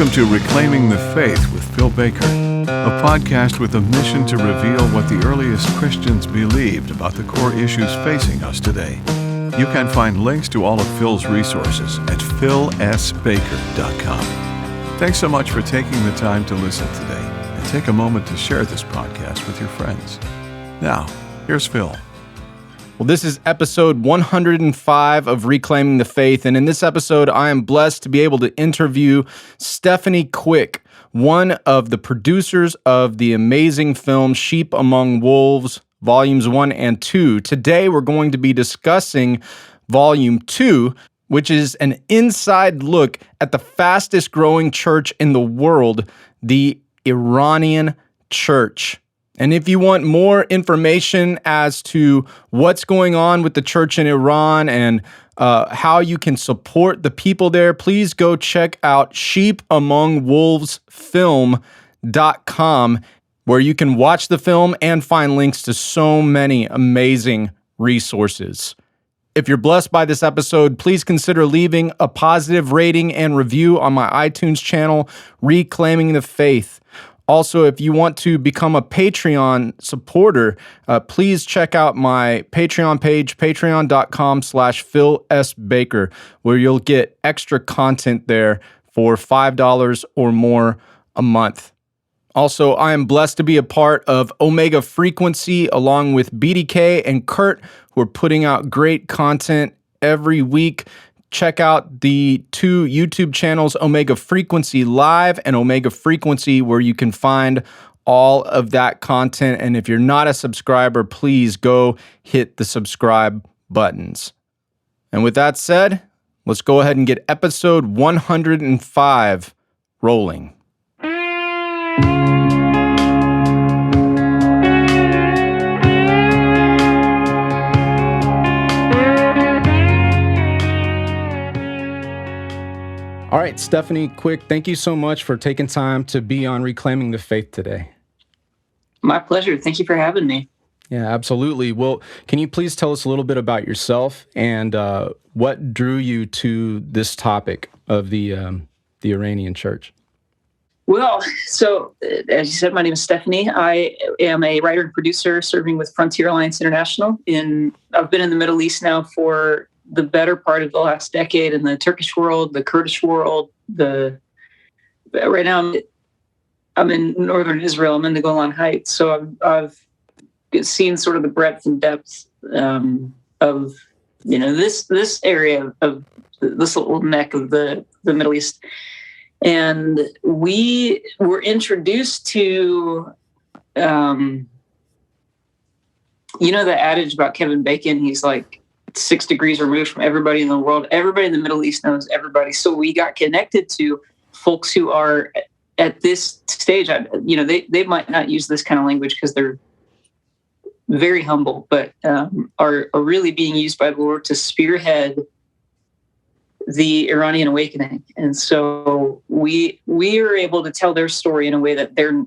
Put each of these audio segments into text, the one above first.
Welcome to Reclaiming the Faith with Phil Baker, a podcast with a mission to reveal what the earliest Christians believed about the core issues facing us today. You can find links to all of Phil's resources at philsbaker.com. Thanks so much for taking the time to listen today, and take a moment to share this podcast with your friends. Now, here's Phil. Well, this is episode 105 of Reclaiming the Faith, and in this episode, I am blessed to be able to interview Stephanie Quick, one of the producers of the amazing film Sheep Among Wolves, Volumes 1 and 2. Today, we're going to be discussing Volume 2, which is an inside look at the fastest growing church in the world, the Iranian church. And if you want more information as to what's going on with the church in Iran and how you can support the people there, please go check out sheepamongwolvesfilm.com, where you can watch the film and find links to so many amazing resources. If you're blessed by this episode, please consider leaving a positive rating and review on my iTunes channel, Reclaiming the Faith. Also, if you want to become a Patreon supporter, please check out my Patreon page, patreon.com/Phil S. Baker, where you'll get extra content there for $5 or more a month. Also, I am blessed to be a part of Omega Frequency along with BDK and Kurt, who are putting out great content every week. Check out the two YouTube channels, Omega Frequency Live and Omega Frequency, where you can find all of that content. And if you're not a subscriber, please go hit the subscribe buttons. And with that said, let's go ahead and get episode 105 rolling. All right, Stephanie Quick, thank you so much for taking time to be on Reclaiming the Faith today. My pleasure. Thank you for having me. Yeah, absolutely. Well, can you please tell us a little bit about yourself and what drew you to this topic of the Iranian church? Well, so as you said, my name is Stephanie. I am a writer and producer serving with Frontier Alliance International. I've been in the Middle East now for the better part of the last decade, in the Turkish world, the Kurdish world. Right now, I'm in northern Israel. I'm in the Golan Heights, so I've seen sort of the breadth and depth of this area of this little neck of the Middle East. And we were introduced to, the adage about Kevin Bacon. He's like 6 degrees removed from everybody in the world. Everybody in the Middle East knows everybody. So we got connected to folks who are at this stage. They might not use this kind of language because they're very humble, but are really being used by the Lord to spearhead the Iranian awakening. And so we are able to tell their story in a way that they're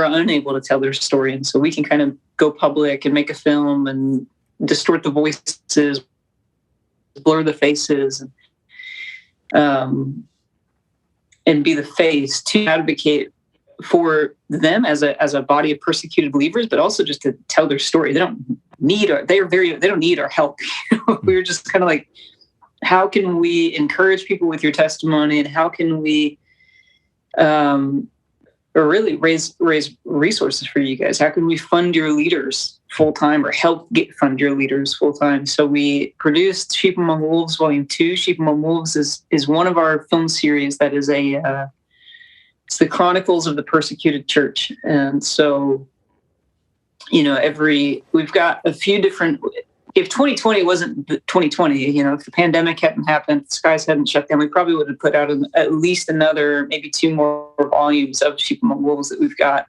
unable to tell their story. And so we can kind of go public and make a film and distort the voices, blur the faces, and be the face to advocate for them as a body of persecuted believers, but also just to tell their story. They don't need they don't need our help. We were just kind of like, how can we encourage people with your testimony, and how can we or really raise resources for you guys? How can we fund your leaders full time, or help fund your leaders full time? So we produced Sheep Among Wolves Volume 2. Sheep Among Wolves is one of our film series that is it's the Chronicles of the Persecuted Church. And so, we've got a few different. If 2020 wasn't 2020, if the pandemic hadn't happened, the skies hadn't shut down, we probably would have put out at least another, maybe 2 more volumes of Sheep Among Wolves that we've got,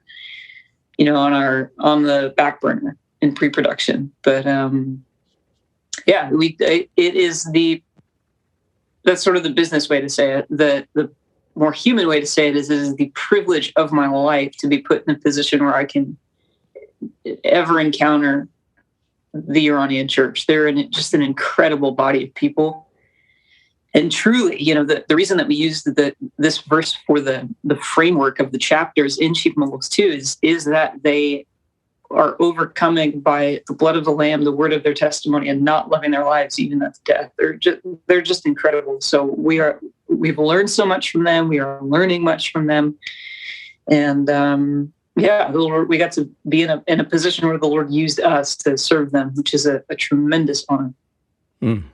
on the back burner in pre-production. But that's sort of the business way to say it. The more human way to say it is the privilege of my life to be put in a position where I can ever encounter the Iranian church. They're just an incredible body of people. And truly, the reason that we used this verse for the framework of the chapters in Chief Among Wolves 2 is that they are overcoming by the blood of the Lamb, the word of their testimony, and not loving their lives even unto death. They're just incredible. So we've learned so much from them. We are learning much from them, and the Lord, we got to be in a position where the Lord used us to serve them, which is a tremendous honor. Mm.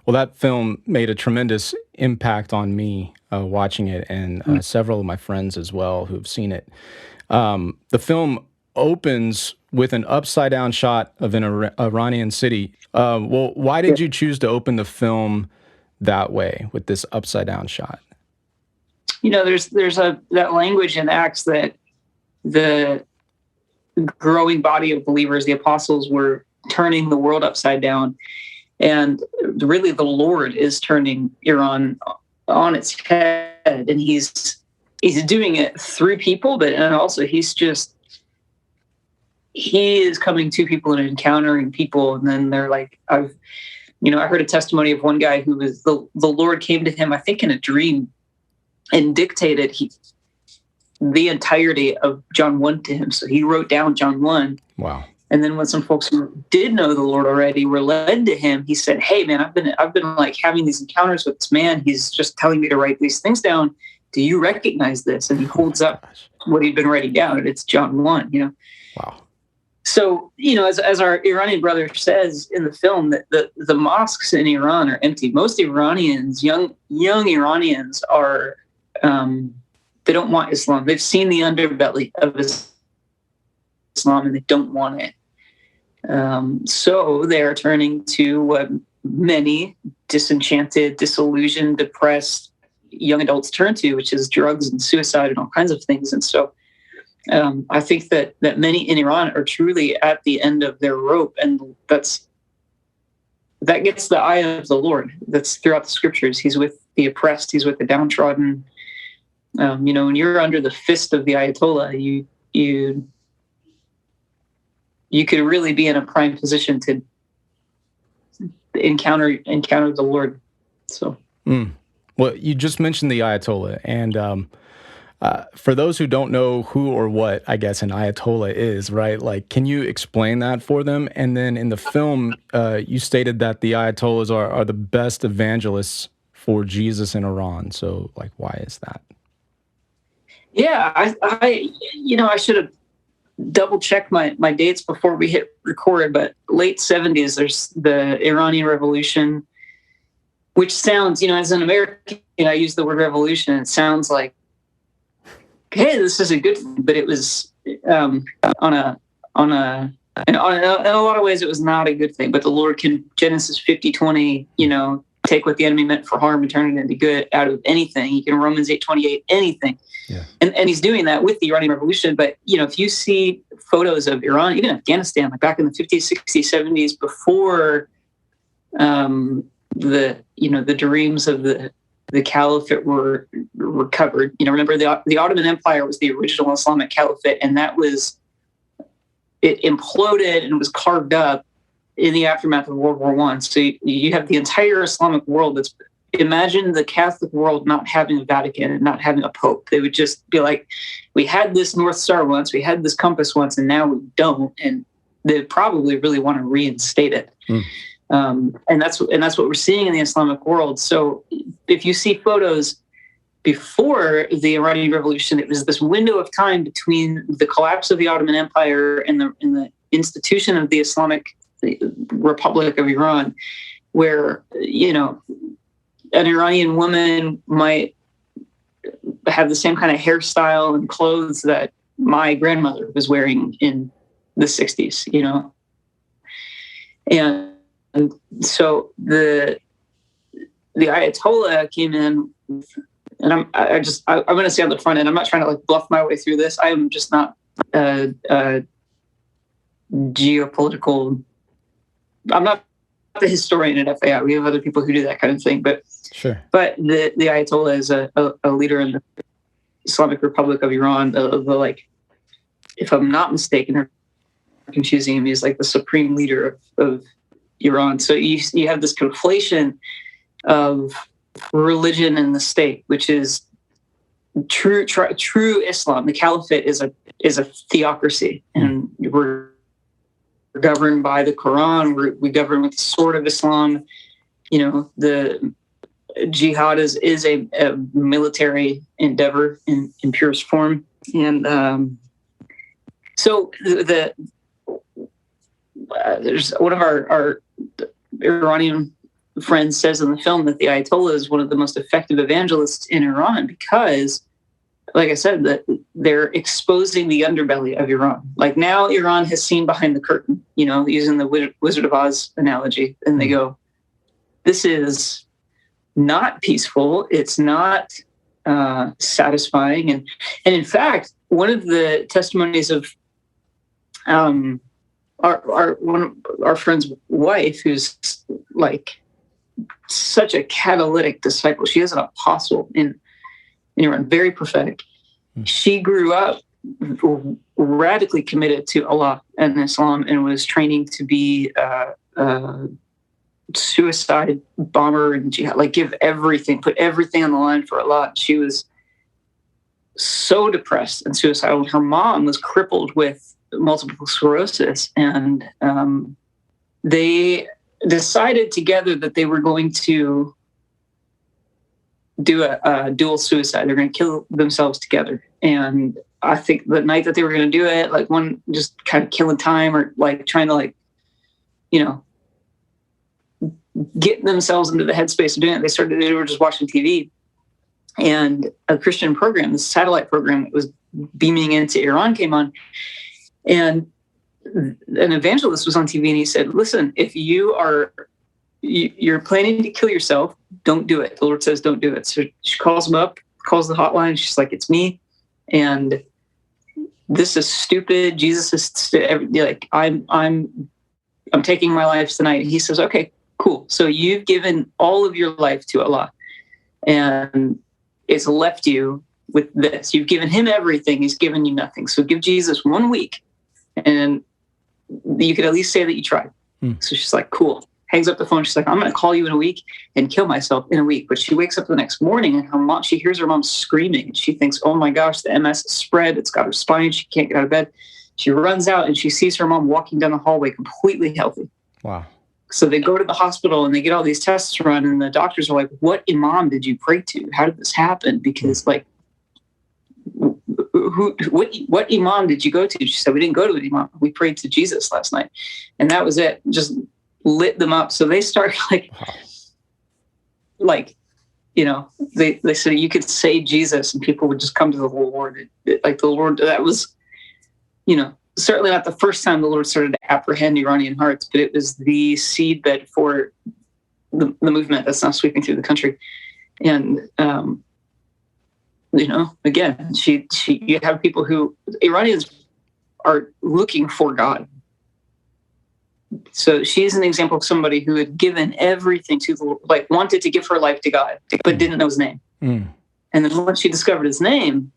Well, that film made a tremendous impact on me watching it, and several of my friends as well who've seen it. The film opens with an upside-down shot of an Iranian city. Well, why did you choose to open the film that way, with this upside-down shot? There's that language in Acts that the growing body of believers, the apostles, were turning the world upside down. And really, the Lord is turning Iran on its head, and he's doing it through people, and also he is coming to people and encountering people, and then they're like, I heard a testimony of one guy who was the Lord came to him, I think, in a dream, and dictated the entirety of John 1 to him. So he wrote down John 1. Wow. And then when some folks who did know the Lord already were led to him, he said, "Hey man, I've been like having these encounters with this man. He's just telling me to write these things down. Do you recognize this?" And he holds up what he'd been writing down, and it's John 1, Wow. So, as our Iranian brother says in the film, that the mosques in Iran are empty. Most Iranians, young Iranians, are they don't want Islam. They've seen the underbelly of Islam, and they don't want it. So they are turning to what many disenchanted, disillusioned, depressed young adults turn to, which is drugs and suicide and all kinds of things. And so I think that many in Iran are truly at the end of their rope, and that gets the eye of the Lord. That's throughout the scriptures. He's with the oppressed. He's with the downtrodden. When you're under the fist of the Ayatollah, you could really be in a prime position to encounter the Lord. So, Well, you just mentioned the Ayatollah, and for those who don't know who or what, I guess, an Ayatollah is, right? Like, can you explain that for them? And then in the film, you stated that the Ayatollahs are the best evangelists for Jesus in Iran. So, like, why is that? Yeah, I should have double checked my dates before we hit record, but late 70s, there's the Iranian Revolution, which sounds, as an American, I use the word revolution. It sounds like, hey, this is a good thing, but it was in a lot of ways, it was not a good thing. But the Lord can, Genesis 50:20, take what the enemy meant for harm and turn it into good out of anything. He can, Romans 8:28, anything. Yeah. And he's doing that with the Iranian Revolution. But, if you see photos of Iran, even Afghanistan, like back in the 50s, 60s, 70s, before the dreams of the caliphate were recovered. Remember the Ottoman Empire was the original Islamic caliphate, and it imploded and was carved up in the aftermath of World War I. So you have the entire Islamic world imagine the Catholic world not having a Vatican and not having a Pope. They would just be like, we had this North Star once, we had this compass once, and now we don't. And they probably really want to reinstate it. And that's what we're seeing in the Islamic world. So if you see photos before the Iranian Revolution, it was this window of time between the collapse of the Ottoman Empire and the institution of the Islamic Republic of Iran, where, an Iranian woman might have the same kind of hairstyle and clothes that my grandmother was wearing in the 60s, And so the Ayatollah came in, and I'm going to say on the front end, I'm not trying to bluff my way through this. I am just not geopolitical. I'm not the historian at FAI. We have other people who do that kind of thing, but sure. But the Ayatollah is a leader in the Islamic Republic of Iran. If I'm not mistaken, or confusing him, he's like the supreme leader of Iran. So you have this conflation of religion in the state, which is true Islam. The caliphate is a theocracy, and we're governed by the Quran. We govern with the sword of Islam. The jihad is a military endeavor in purest form, and so there's one of our Iranian friends says in the film that the Ayatollah is one of the most effective evangelists in Iran because, like I said, that they're exposing the underbelly of Iran. Like now Iran has seen behind the curtain, using the Wizard of Oz analogy, and they go, this is not peaceful. It's not satisfying. And in fact, one of the testimonies of one of our friend's wife, who's like such a catalytic disciple. She is an apostle in Iran, very prophetic. She grew up radically committed to Allah and Islam and was training to be a suicide bomber and jihad, like put everything on the line for Allah. She was so depressed and suicidal. Her mom was crippled with multiple sclerosis, and they decided together that they were going to do a dual suicide. They're going to kill themselves together. And I think the night that they were going to do it, like one just kind of killing time or like trying to get themselves into the headspace of doing it. They were just watching TV, and a Christian program, the satellite program that was beaming into Iran came on, and an evangelist was on TV, and he said, listen, if you're planning to kill yourself, don't do it. The Lord says, don't do it. So she calls him up, calls the hotline. She's like, it's me. And this is stupid. Jesus is like, I'm taking my life tonight. And he says, okay, cool. So you've given all of your life to Allah, and it's left you with this. You've given him everything. He's given you nothing. So give Jesus 1 week, and you could at least say that you tried. So she's like, cool. Hangs up the phone. She's like, I'm going to call you in a week and kill myself in a week. But she wakes up the next morning, and she hears her mom screaming. And she thinks, oh my gosh, the MS has spread. It's got her spine. She can't get out of bed. She runs out, and she sees her mom walking down the hallway completely healthy. Wow. So they go to the hospital, and they get all these tests run. And the doctors are like, what imam did you pray to? How did this happen? Because what imam did you go to? She said, we didn't go to an imam. We prayed to Jesus last night. And that was it. Just lit them up. So they start they said you could say Jesus and people would just come to the Lord. Like the Lord, that was, certainly not the first time the Lord started to apprehend Iranian hearts, but it was the seedbed for the movement that's now sweeping through the country. And, again, you have people who, Iranians are looking for God. So she's an example of somebody who had given everything to the Lord, wanted to give her life to God, but didn't know his name. And then once she discovered his name,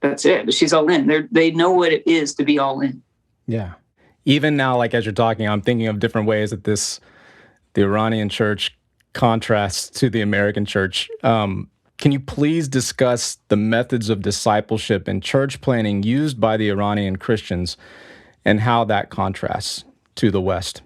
that's it. But she's all in. They know what it is to be all in. Yeah. Even now, as you're talking, I'm thinking of different ways that the Iranian church contrasts to the American church. Can you please discuss the methods of discipleship and church planning used by the Iranian Christians and how that contrasts to the West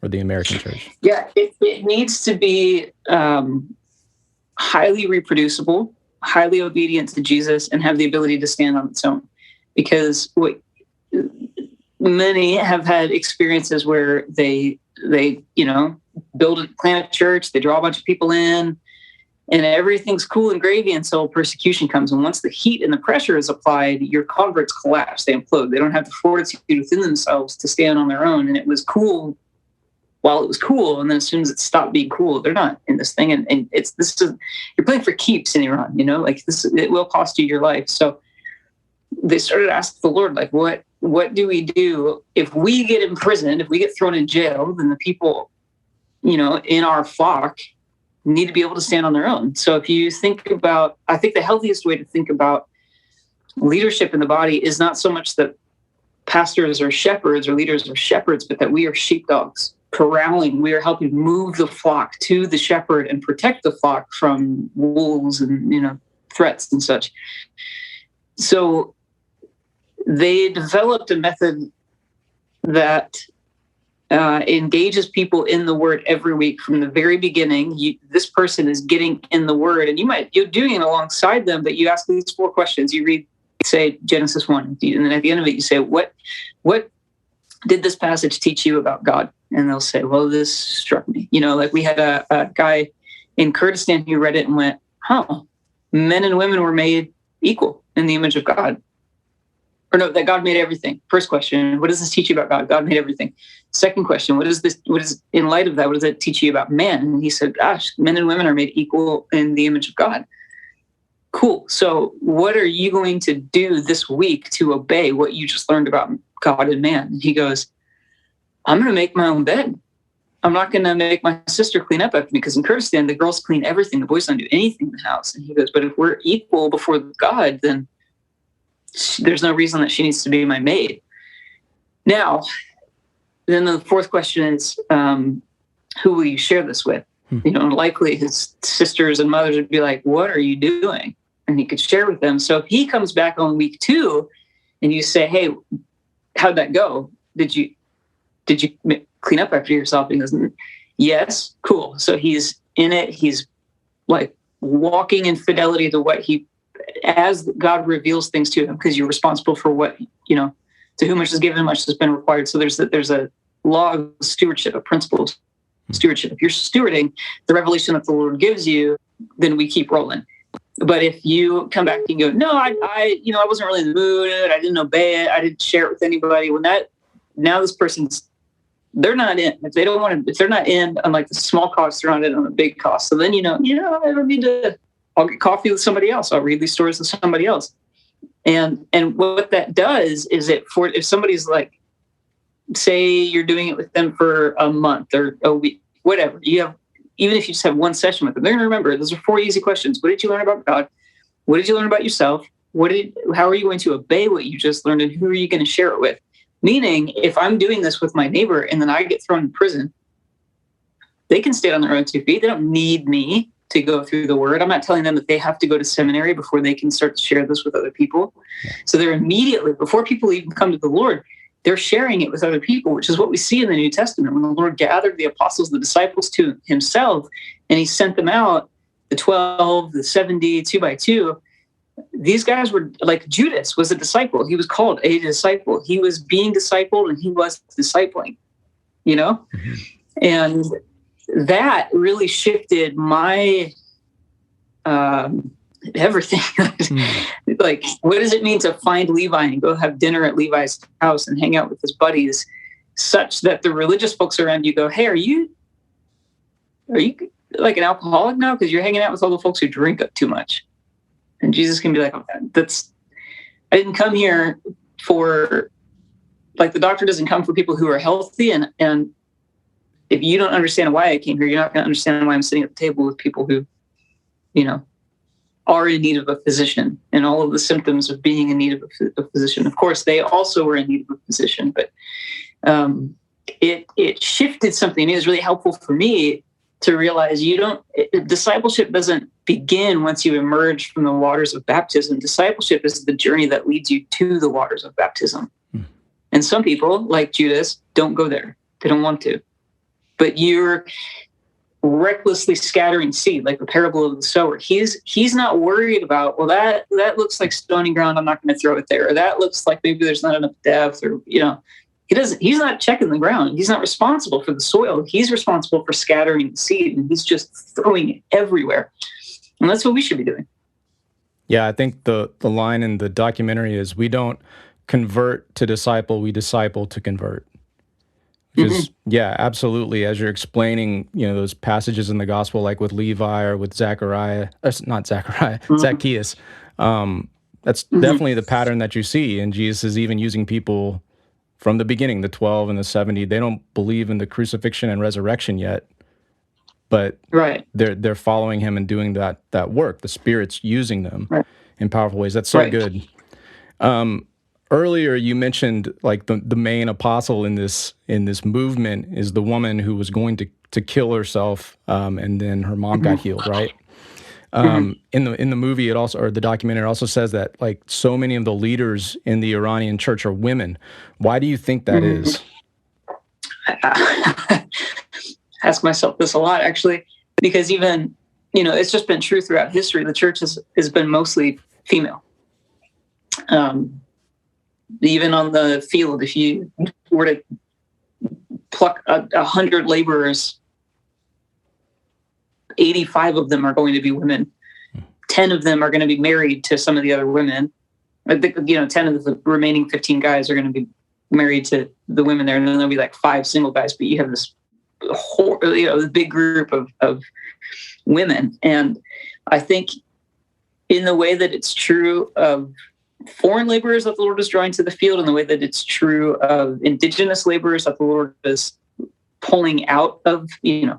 or the American church? Yeah, it needs to be highly reproducible, highly obedient to Jesus, and have the ability to stand on its own. Because many have had experiences where they plant a church, they draw a bunch of people in, and everything's cool and gravy until persecution comes. And once the heat and the pressure is applied, your converts collapse, they implode. They don't have the fortitude within themselves to stand on their own. And it was cool while it was cool, and then as soon as it stopped being cool, they're not in this thing. And you're playing for keeps in Iran, it will cost you your life. So they started asking the Lord, what do we do if we get imprisoned, if we get thrown in jail? Then the people, in our flock need to be able to stand on their own. So if you think about, I think the healthiest way to think about leadership in the body is not so much that pastors are shepherds or leaders are shepherds, but that we are sheepdogs corralling. We are helping move the flock to the shepherd and protect the flock from wolves and, threats and such. So they developed a method that engages people in the word every week from the very beginning. This person is getting in the word, and you're doing it alongside them, but you ask these 4 questions. You read, say, Genesis 1, and then at the end of it, you say, what did this passage teach you about God? And they'll say, well, this struck me. Like we had a guy in Kurdistan who read it and went, men and women were made equal in the image of God. Or no, that God made everything. First question, what does this teach you about God? God made everything. Second question, what is in light of that, what does that teach you about man? And he said, gosh, men and women are made equal in the image of God. Cool. So what are you going to do this week to obey what you just learned about God and man? And he goes, I'm going to make my own bed. I'm not going to make my sister clean up after me, because in Kurdistan, the girls clean everything. The boys don't do anything in the house. And he goes, but if we're equal before God, then there's no reason that she needs to be my maid. Now, then the 4th question is, who will you share this with? Likely his sisters and mothers would be like, what are you doing? And he could share with them. So if he comes back on week 2 and you say, hey, how'd that go? Did you clean up after yourself? And he goes, yes, cool. So he's in it. He's like walking in fidelity to as God reveals things to him, because you're responsible for what, to whom much is given, much has been required. So there's a law of stewardship, a principle of stewardship. If you're stewarding the revelation that the Lord gives you, then we keep rolling. But if you come back and go, no, I wasn't really in the mood, I didn't obey it, I didn't share it with anybody. Now this person's, they're not in. If they don't want to, if they're not in on like the small cost, they're not in on the big cost. So then I don't need to. I'll get coffee with somebody else. I'll read these stories with somebody else. And what that does is if somebody's like, say you're doing it with them for a month or a week, whatever, even if you just have one session with them, they're going to remember. Those are 4 easy questions. What did you learn about God? What did you learn about yourself? How are you going to obey what you just learned, and who are you going to share it with? Meaning, if I'm doing this with my neighbor and then I get thrown in prison, they can stand on their own 2 feet. They don't need me to go through the word. I'm not telling them that they have to go to seminary before they can start to share this with other people. So they're immediately, before people even come to the Lord, they're sharing it with other people, which is what we see in the New Testament. When the Lord gathered the apostles, the disciples to himself, and he sent them out, the 12, the 70, 2 by 2, these guys were like, Judas was a disciple. He was called a disciple. He was being discipled and he was discipling, And that really shifted my everything. Like, what does it mean to find Levi and go have dinner at Levi's house and hang out with his buddies, such that the religious folks around you go, hey, are you like an alcoholic now because you're hanging out with all the folks who drink too much? And Jesus can be like, I didn't come here for, like, the doctor doesn't come for people who are healthy, and if you don't understand why I came here, you're not going to understand why I'm sitting at the table with people who, are in need of a physician, and all of the symptoms of being in need of a physician. Of course, they also were in need of a physician, but it shifted something. It was really helpful for me to realize discipleship doesn't begin once you emerge from the waters of baptism. Discipleship is the journey that leads you to the waters of baptism. And some people, like Judas, don't go there. They don't want to. But you're recklessly scattering seed, like the parable of the sower. He's not worried about, well, that looks like stony ground, I'm not going to throw it there. Or that looks like maybe there's not enough depth, or he's not checking the ground. He's not responsible for the soil. He's responsible for scattering the seed, and he's just throwing it everywhere. And that's what we should be doing. Yeah, I think the line in the documentary is, we don't convert to disciple, we disciple to convert. Which is, yeah, absolutely. As you're explaining, those passages in the gospel, like with Levi or with Zacchaeus, Zacchaeus, that's definitely the pattern that you see. And Jesus is even using people from the beginning, the 12 and the 70. They don't believe in the crucifixion and resurrection yet, but they're following him and doing that work. The Spirit's using them in powerful ways. That's so good. earlier you mentioned like the main apostle in this movement is the woman who was going to kill herself, and then her mom got healed, right? In the movie, it also, or the documentary, it also says that like so many of the leaders in the Iranian church are women. Why do you think that is? I ask myself this a lot, actually, because even, it's just been true throughout history. The church has been mostly female. Even on the field, if you were to pluck 100 laborers, 85 of them are going to be women. 10 of them are going to be married to some of the other women. I think, 10 of the remaining 15 guys are going to be married to the women there, and then there'll be like 5 single guys. But you have this whole, the big group of women. And I think in the way that it's true of foreign laborers that the Lord is drawing to the field, in the way that it's true of indigenous laborers that the Lord is pulling out of,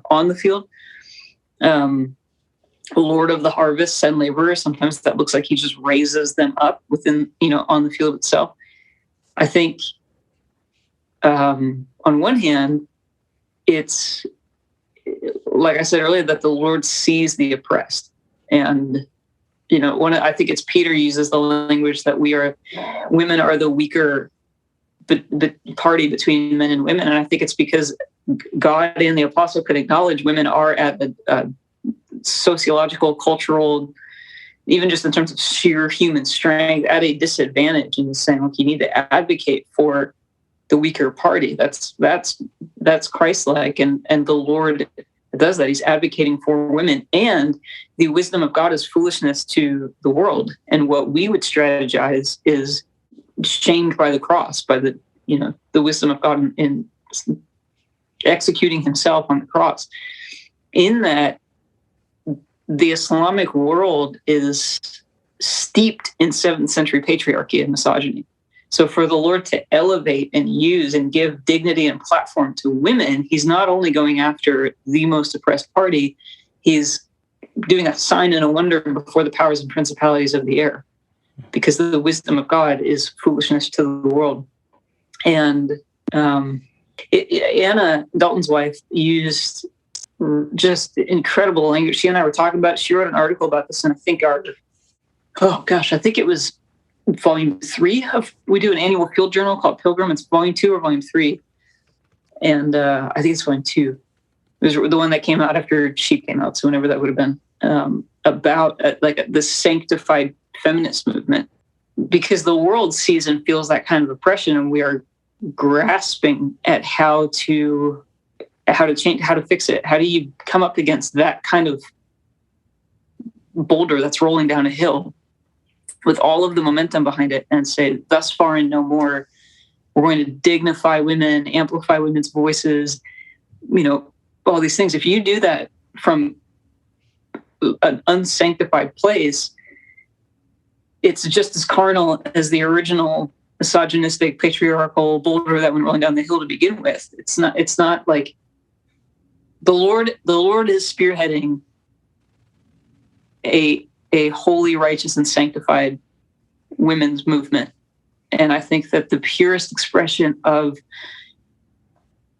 on the field. Lord of the harvest, send laborers. Sometimes that looks like he just raises them up within, on the field itself. I think, on one hand, it's like I said earlier, that the Lord sees the oppressed. And, I think it's Peter uses the language that women are the weaker party between men and women. And I think it's because God and the apostle could acknowledge women are at a sociological, cultural, even just in terms of sheer human strength, at a disadvantage. And he's saying, look, you need to advocate for the weaker party. That's Christ-like, and the Lord does that. He's advocating for women, and the wisdom of God is foolishness to the world. And what we would strategize is shamed by the cross, by the wisdom of God in executing himself on the cross. In that, the Islamic world is steeped in 7th century patriarchy and misogyny. So for the Lord to elevate and use and give dignity and platform to women, he's not only going after the most oppressed party, he's doing a sign and a wonder before the powers and principalities of the air, because the wisdom of God is foolishness to the world. And Anna, Dalton's wife, used just incredible language. She and I were talking about it. She wrote an article about this, and I think I think it was volume 3 of, we do an annual field journal called Pilgrim. It's volume 2 or volume 3. And I think it's volume 2. It was the one that came out after she came out. So whenever that would have been, about the sanctified feminist movement, because the world sees and feels that kind of oppression. And we are grasping at how to change, how to fix it. How do you come up against that kind of boulder that's rolling down a hill with all of the momentum behind it and say, thus far and no more? We're going to dignify women, amplify women's voices, all these things. If you do that from an unsanctified place, it's just as carnal as the original misogynistic, patriarchal boulder that went rolling down the hill to begin with. It's not like the Lord is spearheading a holy, righteous, and sanctified women's movement. And I think that the purest expression of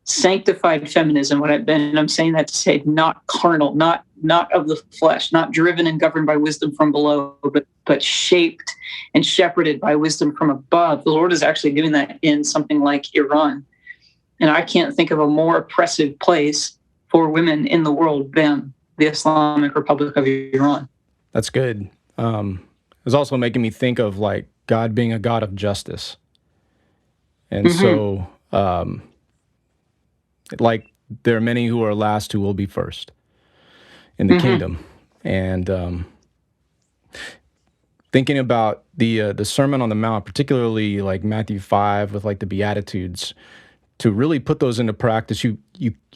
sanctified feminism, I'm saying that to say not carnal, not of the flesh, not driven and governed by wisdom from below, but shaped and shepherded by wisdom from above. The Lord is actually doing that in something like Iran. And I can't think of a more oppressive place for women in the world than the Islamic Republic of Iran. That's good. It was also making me think of like God being a God of justice. And so, like there are many who are last who will be first in the kingdom. And thinking about the Sermon on the Mount, particularly like Matthew 5 with like the Beatitudes, to really put those into practice, you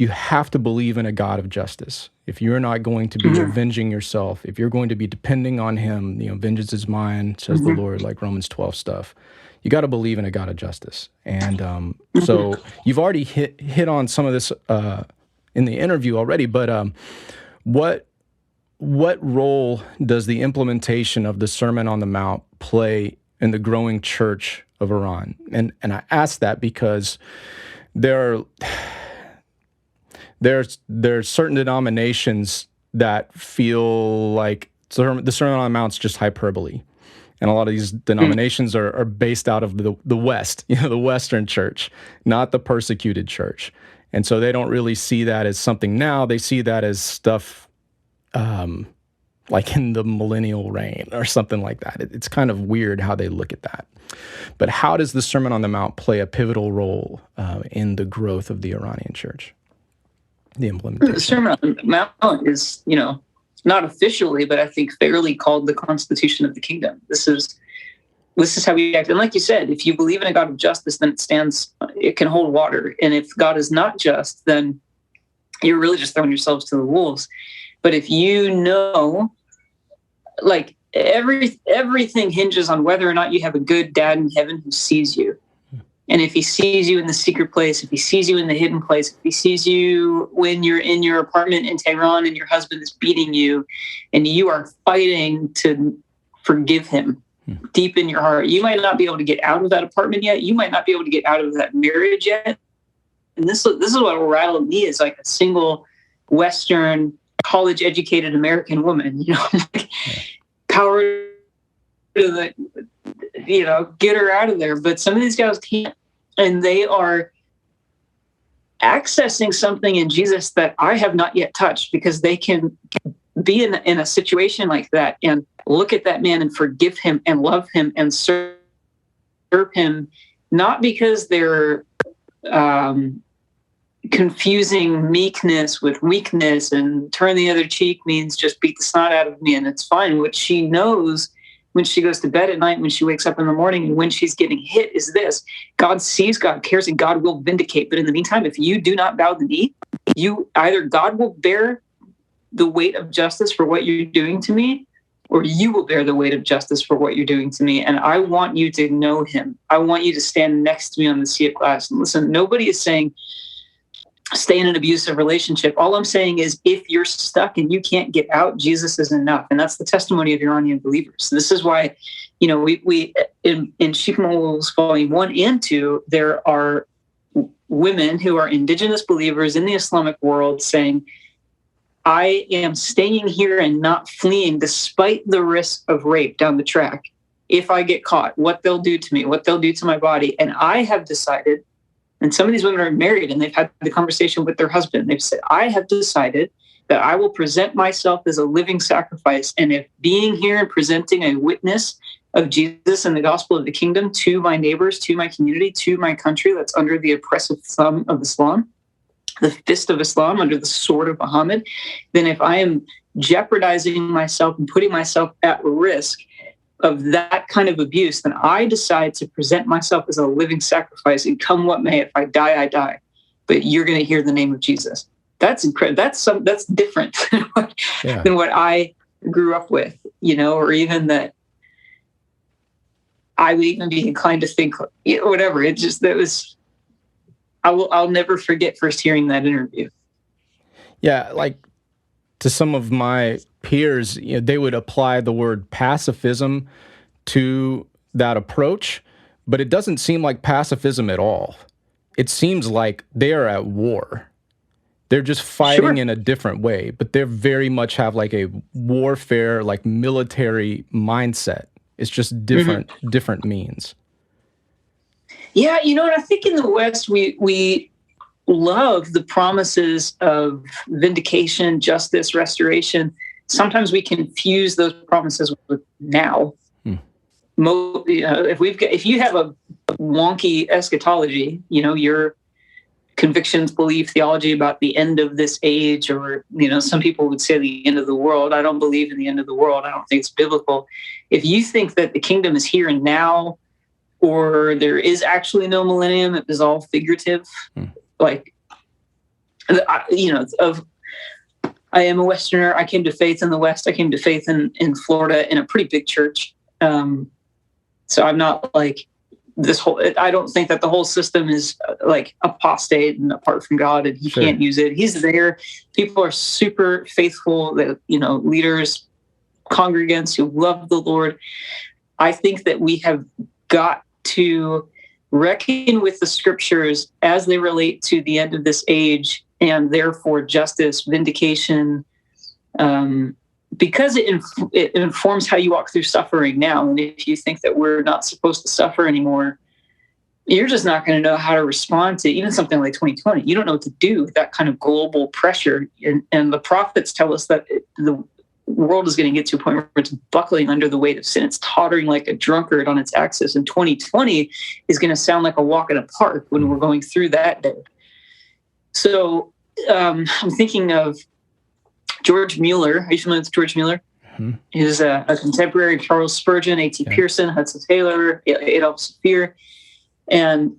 have to believe in a God of justice. If you're not going to be avenging yourself, if you're going to be depending on him, vengeance is mine, says the Lord, like Romans 12 stuff. You got to believe in a God of justice. And so you've already hit on some of this in the interview already, but what role does the implementation of the Sermon on the Mount play in the growing church of Iran? And I ask that because there's certain denominations that feel like the Sermon on the Mount's just hyperbole. And a lot of these denominations are based out of the West, the Western church, not the persecuted church. And so they don't really see that as something now. They see that as stuff like in the millennial reign or something like that. It's kind of weird how they look at that. But how does the Sermon on the Mount play a pivotal role in the growth of the Iranian church, the implementation? The Sermon on the Mount is, not officially, but I think fairly called the Constitution of the Kingdom. This is how we act. And like you said, if you believe in a God of justice, then it can hold water. And if God is not just, then you're really just throwing yourselves to the wolves. But if like everything hinges on whether or not you have a good dad in heaven who sees you. And if he sees you in the secret place, if he sees you in the hidden place, if he sees you when you're in your apartment in Tehran and your husband is beating you and you are fighting to forgive him deep in your heart, you might not be able to get out of that apartment yet. You might not be able to get out of that marriage yet. And this is what will rattle me as like a single Western college-educated American woman, power to the, get her out of there. But some of these guys can't. And they are accessing something in Jesus that I have not yet touched, because they can be in a situation like that and look at that man and forgive him and love him and serve him, not because they're confusing meekness with weakness, and turn the other cheek means just beat the snot out of me and it's fine. What she knows when she goes to bed at night, when she wakes up in the morning, and when she's getting hit is this: God sees, God cares, and God will vindicate. But in the meantime, if you do not bow the knee, either God will bear the weight of justice for what you're doing to me, or you will bear the weight of justice for what you're doing to me. And I want you to know him. I want you to stand next to me on the sea of glass. And listen, nobody is saying stay in an abusive relationship. All I'm saying is, if you're stuck and you can't get out, Jesus is enough. And that's the testimony of Iranian believers. This is why, we in Sheikh Moul's volume 1 and 2, there are women who are indigenous believers in the Islamic world saying, I am staying here and not fleeing despite the risk of rape down the track. If I get caught, what they'll do to me, what they'll do to my body. And I have decided, and some of these women are married and they've had the conversation with their husband. They've said, I have decided that I will present myself as a living sacrifice. And if being here and presenting a witness of Jesus and the gospel of the kingdom to my neighbors, to my community, to my country that's under the oppressive thumb of Islam, the fist of Islam, under the sword of Muhammad, then if I am jeopardizing myself and putting myself at risk of that kind of abuse, then I decide to present myself as a living sacrifice, and come what may, if I die, I die. But you're going to hear the name of Jesus. That's incredible. That's different than what I grew up with, or even that I would even be inclined to think, whatever. It just, I'll never forget first hearing that interview. Yeah, like to some of my peers, they would apply the word pacifism to that approach, but it doesn't seem like pacifism at all. It seems like they are at war. They're just fighting in a different way, but they very much have like a warfare, like military mindset. It's just different means. Yeah, and I think in the West, we love the promises of vindication, justice, restoration. Sometimes we confuse those promises with now. If you have a wonky eschatology, your convictions, belief, theology about the end of this age, or some people would say the end of the world. I don't believe in the end of the world. I don't think it's biblical. If you think that the kingdom is here and now, or there is actually no millennium, it is all figurative. I am a Westerner. I came to faith in the West. I came to faith in Florida in a pretty big church. So I'm not like this whole, I don't think that the whole system is like apostate and apart from God and he can't use it. He's there. People are super faithful, leaders, congregants who love the Lord. I think that we have got to reckon with the scriptures as they relate to the end of this age, and therefore justice, vindication, because it informs how you walk through suffering now. And if you think that we're not supposed to suffer anymore, you're just not going to know how to respond to even something like 2020. You don't know what to do with that kind of global pressure. And the prophets tell us that the world is going to get to a point where it's buckling under the weight of sin. It's tottering like a drunkard on its axis. And 2020 is going to sound like a walk in a park when we're going through that day. So I'm thinking of George Mueller. Are you familiar with George Mueller? Mm-hmm. He was a contemporary of Charles Spurgeon, A.T. Pierson, Hudson Taylor, Adolph Saphir. And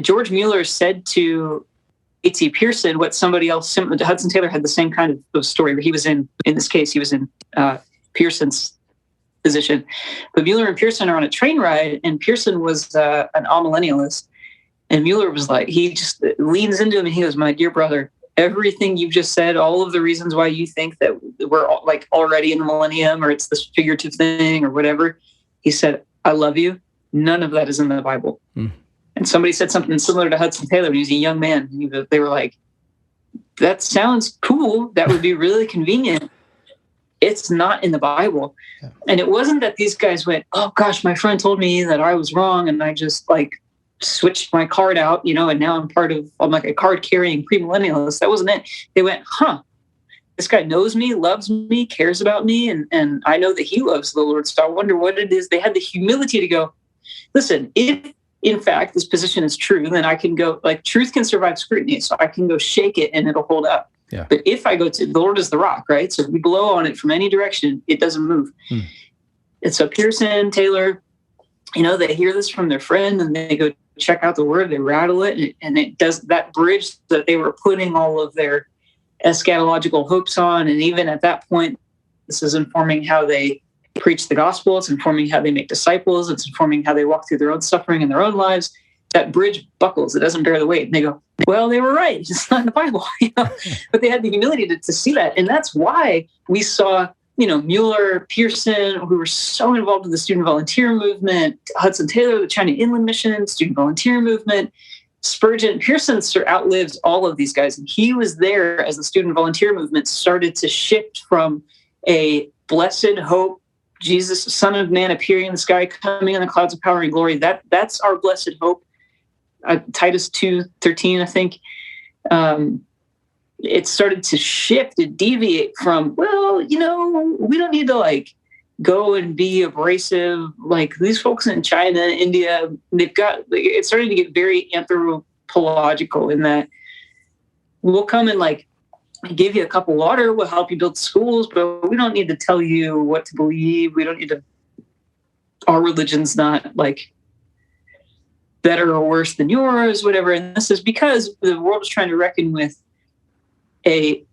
George Mueller said to A.T. Pierson what somebody else, Hudson Taylor had the same kind of story, but he was in this case, he was in Pierson's position. But Mueller and Pierson are on a train ride, and Pierson was an amillennialist. And Mueller was like, he just leans into him and he goes, "My dear brother, everything you've just said, all of the reasons why you think that we're like already in the millennium or it's this figurative thing or whatever," he said, "I love you. None of that is in the Bible." And somebody said something similar to Hudson Taylor when he was a young man. They were like, "That sounds cool. That would be really convenient. It's not in the Bible." Yeah. And it wasn't that these guys went, "Oh gosh, my friend told me that I was wrong and I just like switched my card out, and now I'm like a card carrying premillennialist." That wasn't it. They went, "This guy knows me, loves me, cares about me, and I know that he loves the Lord. So I wonder what it is." They had the humility to go, "Listen, if in fact this position is true, then I can go, like, truth can survive scrutiny, so I can go shake it and it'll hold up. Yeah. But if I go to the Lord is the rock, right? So if we blow on it from any direction, it doesn't move." And so Pierson, Taylor, they hear this from their friend and they go check out the word, they rattle it, and it does that bridge that they were putting all of their eschatological hopes on. And even at that point, this is informing how they preach the gospel. It's informing how they make disciples. It's informing how they walk through their own suffering in their own lives. That bridge buckles. It doesn't bear the weight. And they go, "Well, they were right. It's not in the Bible." But they had the humility to see that. And that's why we saw, Mueller, Pierson, who were so involved in the student volunteer movement, Hudson Taylor, the China Inland Mission, student volunteer movement, Spurgeon. Pierson outlived all of these guys. And he was there as the student volunteer movement started to shift from a blessed hope, Jesus, Son of Man, appearing in the sky, coming in the clouds of power and glory. That's our blessed hope. Titus 2:13, I think. It started to shift and deviate from, we don't need to go and be abrasive. Like these folks in China, India, it's starting to get very anthropological in that we'll come and give you a cup of water, we'll help you build schools, but we don't need to tell you what to believe. We don't need to, our religion's not better or worse than yours, whatever. And this is because the world is trying to reckon with a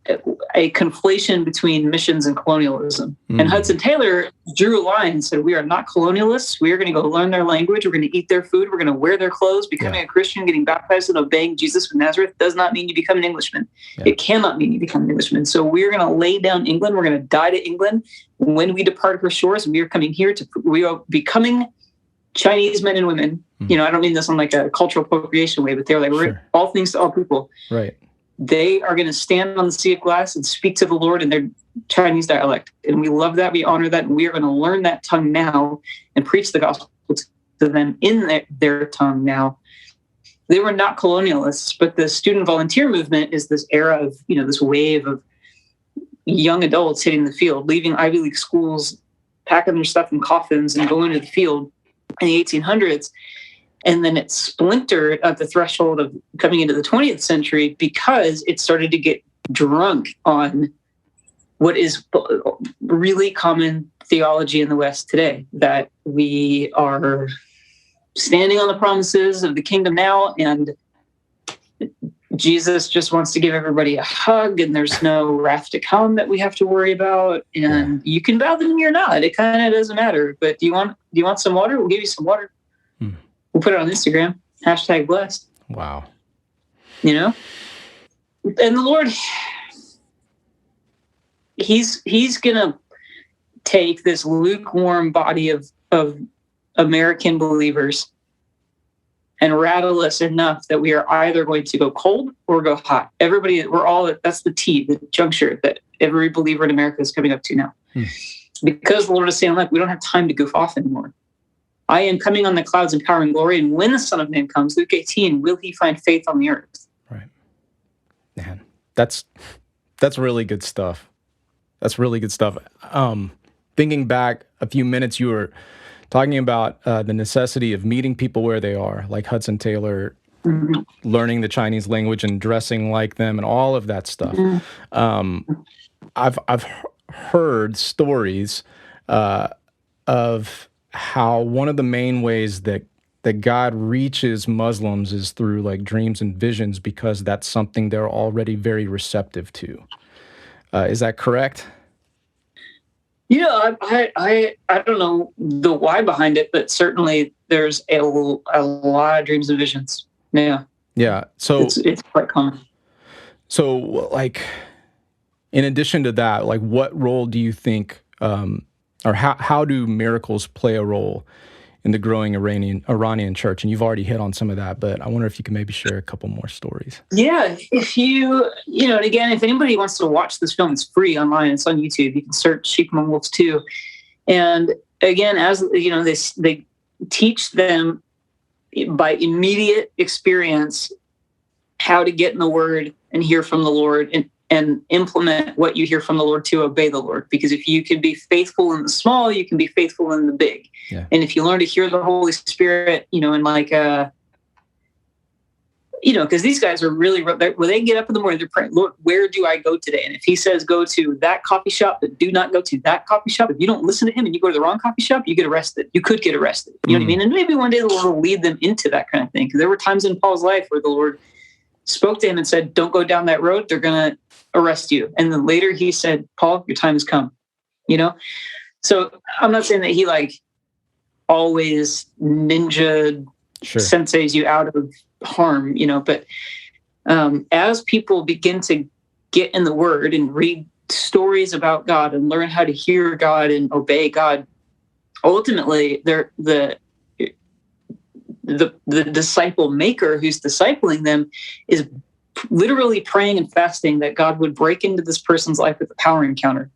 conflation between missions and colonialism. And Hudson Taylor drew a line and said, "We are not colonialists. We are going to go learn their language. We're going to eat their food. We're going to wear their clothes. Becoming a Christian, getting baptized and obeying Jesus of Nazareth does not mean you become an Englishman. It cannot mean you become an Englishman. So we're going to lay down England. We're going to die to England when we depart her shores. And we are coming here we are becoming Chinese men and women." I don't mean this on a cultural appropriation way, but they're we're all things to all people. Right. They are going to stand on the sea of glass and speak to the Lord in their Chinese dialect. And we love that. We honor that. And we are going to learn that tongue now and preach the gospel to them in their tongue now. They were not colonialists, but the student volunteer movement is this era of, this wave of young adults hitting the field, leaving Ivy League schools, packing their stuff in coffins and going to the field in the 1800s. And then it splintered at the threshold of coming into the 20th century because it started to get drunk on what is really common theology in the West today, that we are standing on the promises of the kingdom now, and Jesus just wants to give everybody a hug, and there's no wrath to come that we have to worry about, and you can bow the knee or not. It kind of doesn't matter. But do you want some water? We'll give you some water. We'll put it on Instagram, #blessed. Wow. And the Lord, he's going to take this lukewarm body of American believers and rattle us enough that we are either going to go cold or go hot. Everybody, that's the the juncture that every believer in America is coming up to now. Because the Lord is saying, look, we don't have time to goof off anymore. I am coming on the clouds in power and glory, and when the Son of Man comes, Luke 18, will he find faith on the earth? Right. Man, that's really good stuff. That's really good stuff. Thinking back a few minutes, you were talking about the necessity of meeting people where they are, like Hudson Taylor, learning the Chinese language and dressing like them and all of that stuff. I've heard stories of how one of the main ways that God reaches Muslims is through like dreams and visions, because that's something they're already very receptive to. Is that correct? Yeah, I don't know the why behind it, but certainly there's a lot of dreams and visions. Yeah. Yeah. So it's quite common. So, like, in addition to that, like, what role do you think, or how do miracles play a role in the growing Iranian church? And you've already hit on some of that, but I wonder if you can maybe share a couple more stories. Yeah, if and again, if anybody wants to watch this film, it's free online. It's on YouTube. You can search Sheep Among Wolves 2. And again, as you know, they teach them by immediate experience how to get in the Word and hear from the Lord and implement what you hear from the Lord to obey the Lord. Because if you can be faithful in the small, you can be faithful in the big. Yeah. And if you learn to hear the Holy Spirit, and like, because these guys are really, when they get up in the morning, they're praying, Lord, where do I go today? And if he says, go to that coffee shop, but do not go to that coffee shop. If you don't listen to him and you go to the wrong coffee shop, you get arrested. You could get arrested. You know what I mean? And maybe one day the Lord will lead them into that kind of thing. Because there were times in Paul's life where the Lord spoke to him and said, don't go down that road. They're going to arrest you. And then later he said, Paul, your time has come, So I'm not saying that he like always ninja senseis you out of harm, but as people begin to get in the Word and read stories about God and learn how to hear God and obey God, ultimately they're the disciple maker who's discipling them is literally praying and fasting that God would break into this person's life with a power encounter,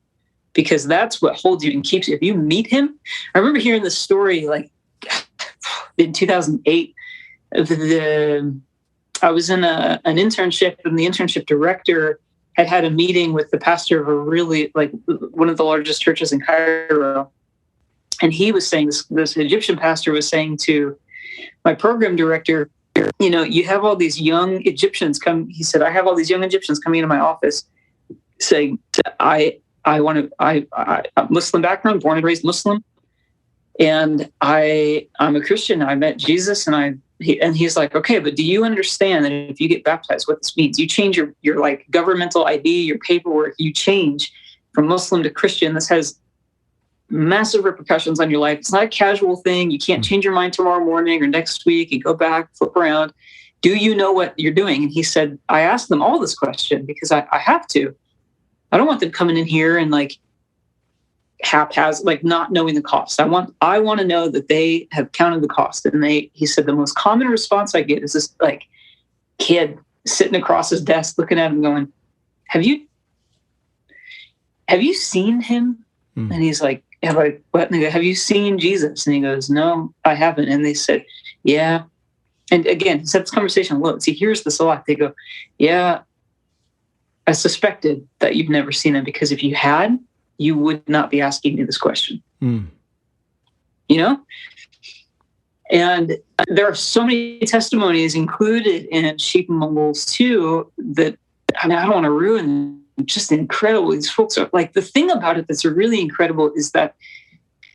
because that's what holds you and keeps you. If you meet him, I remember hearing this story like in 2008. I was in an internship, and the internship director had a meeting with the pastor of a really like one of the largest churches in Cairo, and he was saying this Egyptian pastor was saying to my program director, you have all these young Egyptians come. He said, I have all these young Egyptians coming into my office saying, I'm Muslim background, born and raised Muslim. And I'm a Christian. I met Jesus, and he's like, okay, but do you understand that if you get baptized, what this means? You change your like governmental ID, your paperwork, you change from Muslim to Christian. This has massive repercussions on your life. It's not a casual thing. You can't change your mind tomorrow morning or next week and go back, flip around. Do you know what you're doing? And he said, I asked them all this question because I have to. I don't want them coming in here and like haphazard, like not knowing the cost. I want to know that they have counted the cost. And he said, the most common response I get is this like kid sitting across his desk looking at him going, have you seen him? And he's like, what? And they go, have you seen Jesus? And he goes, no, I haven't. And they said, yeah. And again, he said this conversation, look, he hears this a lot. They go, yeah, I suspected that you've never seen him, because if you had, you would not be asking me this question. And there are so many testimonies included in Sheep Among Wolves 2 that, I don't want to ruin them. Just incredible. These folks are like, the thing about it that's really incredible is that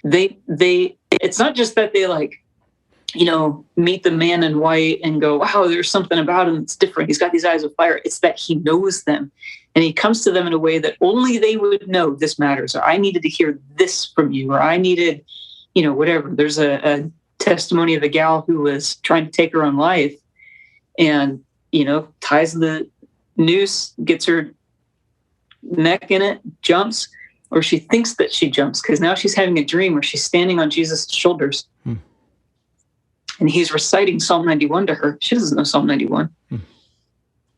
it's not just that they like, meet the man in white and go, wow, there's something about him that's different. He's got these eyes of fire. It's that he knows them, and he comes to them in a way that only they would know this matters, or I needed to hear this from you, or I needed, whatever. There's a testimony of a gal who was trying to take her own life and, ties the noose, gets her neck in it, jumps, or she thinks that she jumps, because now she's having a dream where she's standing on Jesus' shoulders. And he's reciting Psalm 91 to her. She doesn't know Psalm 91.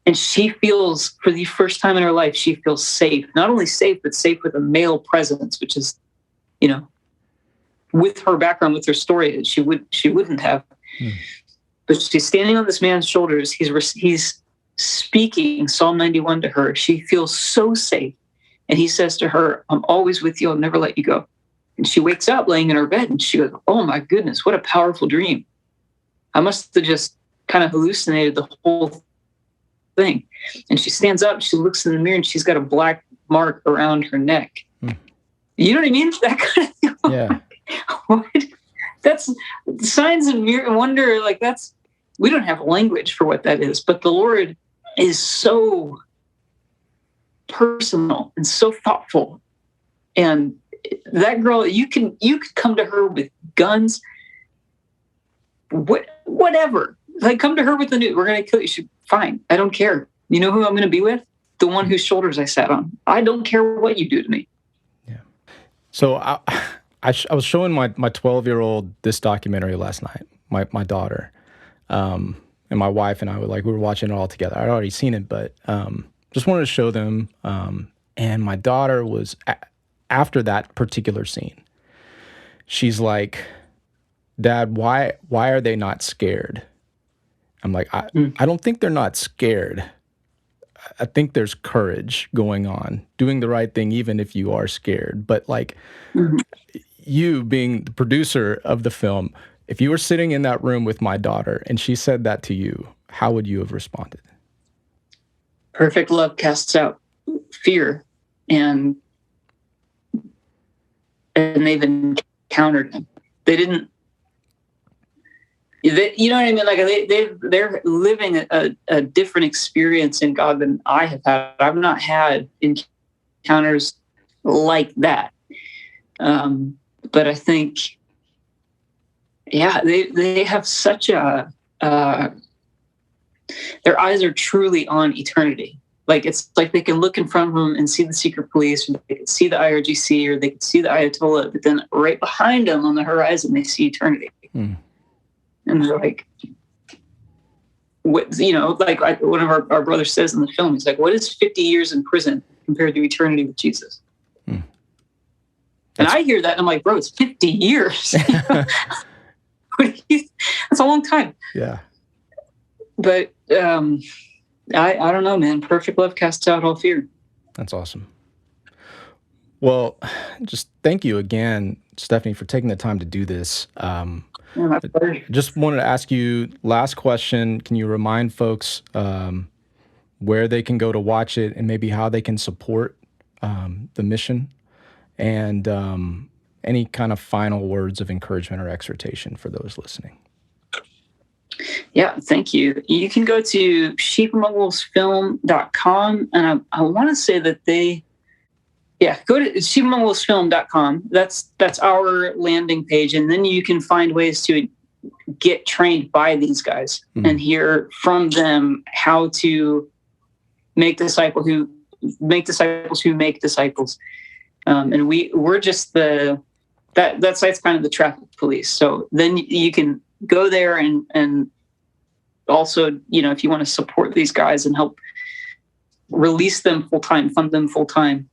And she feels, for the first time in her life, she feels safe. Not only safe, but safe with a male presence, which is, with her background, with her story, she wouldn't have. But she's standing on this man's shoulders. He's speaking Psalm 91 to her. She feels so safe. And he says to her, I'm always with you. I'll never let you go. And she wakes up laying in her bed and she goes, oh my goodness, what a powerful dream. I must have just kind of hallucinated the whole thing. And she stands up, she looks in the mirror, and she's got a black mark around her neck. You know what I mean? That kind of thing. Yeah. What? That's signs and wonder. Like, we don't have language for what that is, but the Lord is so personal and so thoughtful. And that girl, you could come to her with guns, whatever. Like, come to her with the news. We're going to kill you. Fine. I don't care. You know who I'm going to be with? The one whose shoulders I sat on. I don't care what you do to me. Yeah. So I was showing my 12-year-old this documentary last night, my daughter, and my wife and I we were watching it all together. I'd already seen it, but just wanted to show them. And my daughter was, after that particular scene, she's like, Dad, why are they not scared? I'm like, I don't think they're not scared. I think there's courage going on, doing the right thing, even if you are scared. But you being the producer of the film, if you were sitting in that room with my daughter and she said that to you, how would you have responded? Perfect love casts out fear, and they've encountered him. They didn't. You know what I mean? Like, they're living a different experience in God than I have had. I've not had encounters like that. But I think, they have such their eyes are truly on eternity. Like, it's like they can look in front of them and see the secret police, or they can see the IRGC, or they can see the Ayatollah, but then right behind them on the horizon, they see eternity. And they're like, what, like one of our brothers says in the film, he's like, what is 50 years in prison compared to eternity with Jesus? And I hear that and I'm like, bro, it's 50 years. That's a long time. Yeah. But I don't know, man. Perfect love casts out all fear. That's awesome. Well, just thank you again, Stephanie, for taking the time to do this. My pleasure. Just wanted to ask you, last question. Can you remind folks where they can go to watch it, and maybe how they can support the mission, and any kind of final words of encouragement or exhortation for those listening? Yeah, thank you. You can go to sheepamongwolvesfilm.com, and I want to say that go to sheepamongwolvesfilm.com. That's our landing page, and then you can find ways to get trained by these guys and hear from them how to make disciples who make disciples. And we're just that site's kind of the traffic police. So then you can go there and also, if you want to support these guys and help release them full-time, fund them full-time,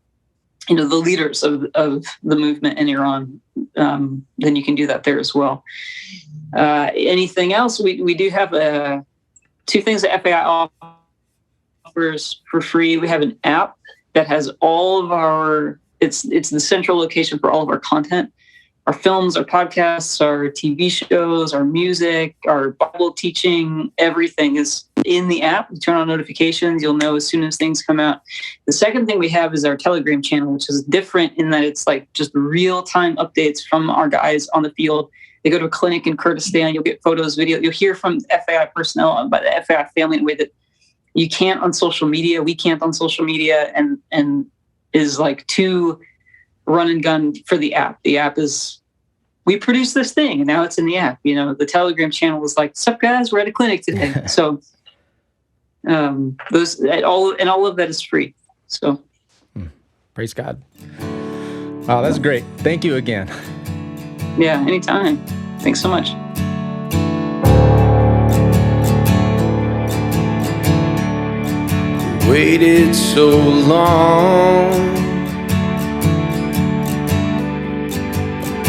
the leaders of the movement in Iran, then you can do that there as well. Anything else? We do have two things that FAI offers for free. We have an app that has all of our, it's the central location for all of our content. Our films, our podcasts, our TV shows, our music, our Bible teaching, everything is in the app. You turn on notifications, you'll know as soon as things come out. The second thing we have is our Telegram channel, which is different in that it's like just real-time updates from our guys on the field. They go to a clinic in Kurdistan, you'll get photos, video. You'll hear from FAI personnel, by the FAI family, in a way that you can't on social media. We can't on social media, and is like too run and gun for the app. The app is, we produced this thing and now it's in the app. The Telegram channel was like, "Sup guys, we're at a clinic today." So all of that is free. So praise God. Oh, that's great. Thank you again. Yeah, anytime. Thanks so much. Waited so long,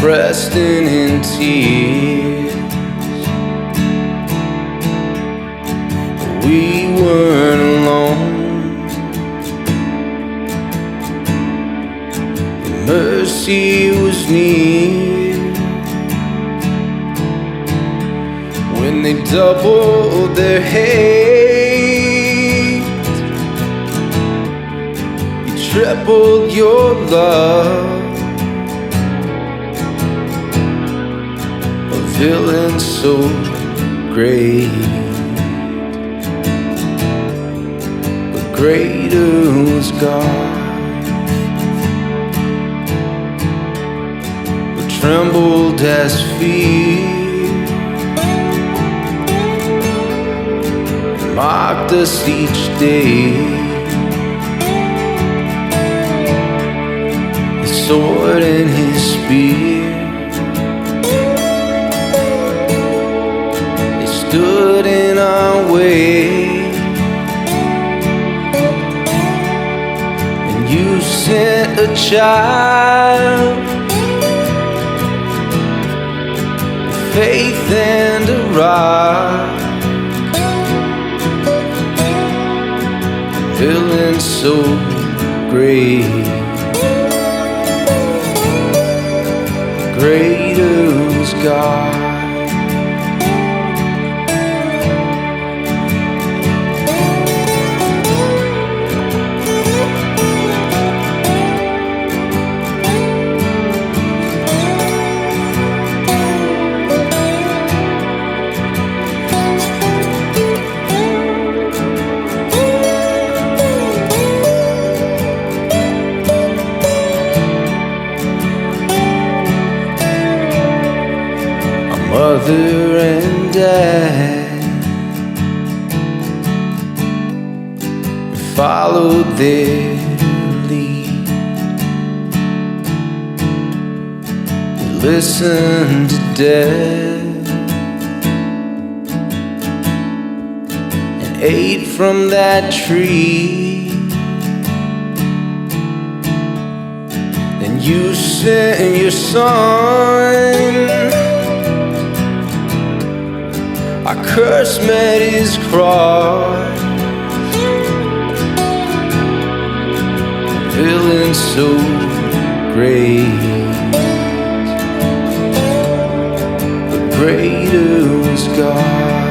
resting in tears. We weren't alone. Mercy was near when they doubled their hate. You tripled your love. A villain so great, but greater was God. Trembled as fear mocked us each day. His sword and his spear, they stood in our way. And you sent a child, faith and a rock, villain so great, greater was God. Mother and dad followed their lead. They listened to death and ate from that tree. Then you sent your son. Our curse met his cross. Villain so great, but greater was God.